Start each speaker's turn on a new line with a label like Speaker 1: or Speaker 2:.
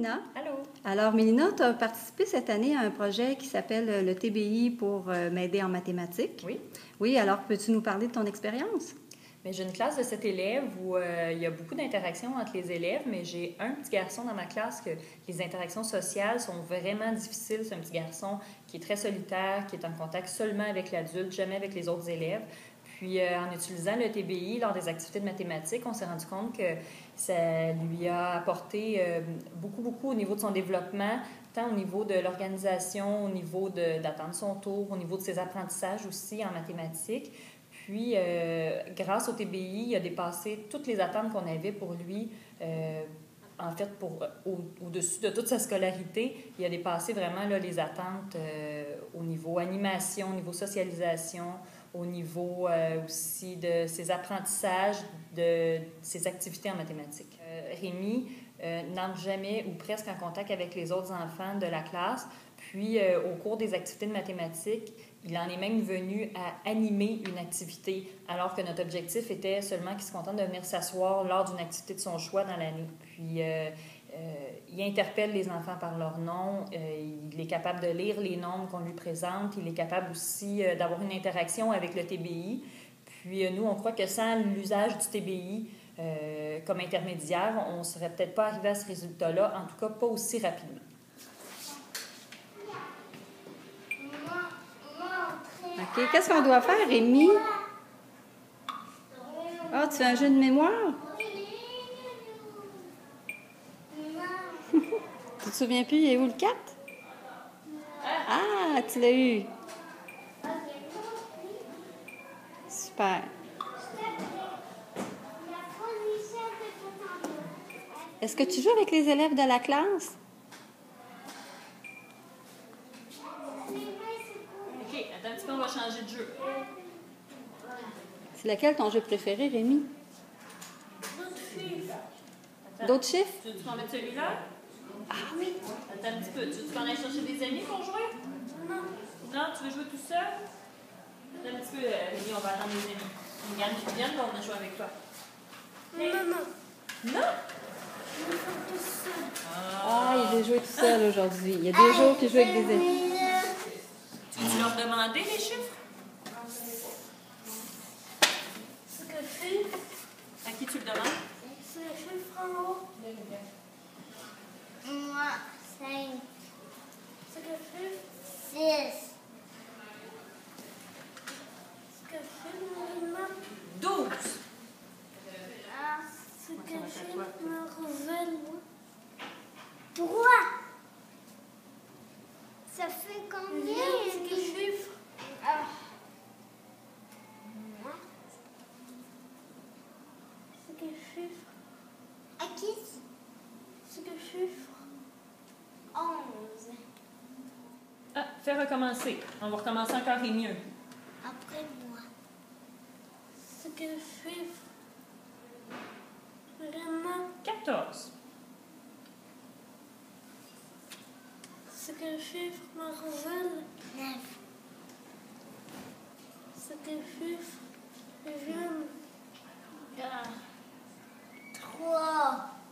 Speaker 1: Mélina.
Speaker 2: Allô.
Speaker 1: Alors, Mélina, tu as participé cette année à un projet qui s'appelle le TBI pour m'aider en mathématiques.
Speaker 2: Oui.
Speaker 1: Oui, alors peux-tu nous parler de ton expérience?
Speaker 2: Bien, j'ai une classe de 7 élèves où il y a beaucoup d'interactions entre les élèves, mais j'ai un petit garçon dans ma classe que les interactions sociales sont vraiment difficiles. C'est un petit garçon qui est très solitaire, qui est en contact seulement avec l'adulte, jamais avec les autres élèves. Puis, en utilisant le TBI lors des activités de mathématiques, on s'est rendu compte que ça lui a apporté beaucoup au niveau de son développement, tant au niveau de l'organisation, au niveau d'attendre son tour, au niveau de ses apprentissages aussi en mathématiques. Puis, grâce au TBI, il a dépassé toutes les attentes qu'on avait pour lui. En fait, au-dessus de toute sa scolarité, il a dépassé vraiment là, les attentes au niveau animation, au niveau socialisation, au niveau aussi de ses apprentissages, de ses activités en mathématiques. Rémi n'entre jamais ou presque en contact avec les autres enfants de la classe. Puis, au cours des activités de mathématiques, il en est même venu à animer une activité, alors que notre objectif était seulement qu'il se contente de venir s'asseoir lors d'une activité de son choix dans l'année. Puis, il interpelle les enfants par leur nom, il est capable de lire les nombres qu'on lui présente, il est capable aussi d'avoir une interaction avec le TBI. Puis, nous, on croit que sans l'usage du TBI comme intermédiaire, on ne serait peut-être pas arrivé à ce résultat-là, en tout cas pas aussi rapidement.
Speaker 1: OK. Qu'est-ce qu'on doit faire, Rémi? Ah, tu as un jeu de mémoire? Tu te souviens plus, il est où le 4? Ah, tu l'as eu. Super. Est-ce que tu joues avec les élèves de la classe?
Speaker 2: OK, attends un petit peu, on va changer de jeu.
Speaker 1: C'est lequel ton jeu préféré, Rémi? D'autres chiffres?
Speaker 2: Tu veux qu'on mette celui-là?
Speaker 1: Ah oui.
Speaker 2: Attends un petit peu. Tu veux qu'on aille chercher des amis pour jouer? Non. Non, tu veux jouer tout seul? Attends un petit peu, Rémi, on va attendre les amis. Regarde qui viennent, on va jouer avec toi. Non. Non?
Speaker 1: Ah, il veut jouer tout seul aujourd'hui. Il y a des jours qu'il joue avec des amis.
Speaker 2: Tu veux leur demander les chiffres?
Speaker 3: Ce que fait,
Speaker 2: À qui tu le demandes?
Speaker 3: c'est le chiffre en haut. Moi, 5. Ce que fait, 6. Ce que fait Marina.
Speaker 2: 12.
Speaker 3: Ah, ce que fait Marvel. 3. Ça fait combien? Ce que chiffre. Ah. Ce que chiffre. À qui? Ce que chiffre. 11.
Speaker 2: Ah, fais recommencer. On va recommencer encore et mieux.
Speaker 3: Après moi. Ce que chiffre. Vraiment.
Speaker 2: 14.
Speaker 3: Ce que chiffre Marvel. 9. Ce que chiffre Jeune. 3.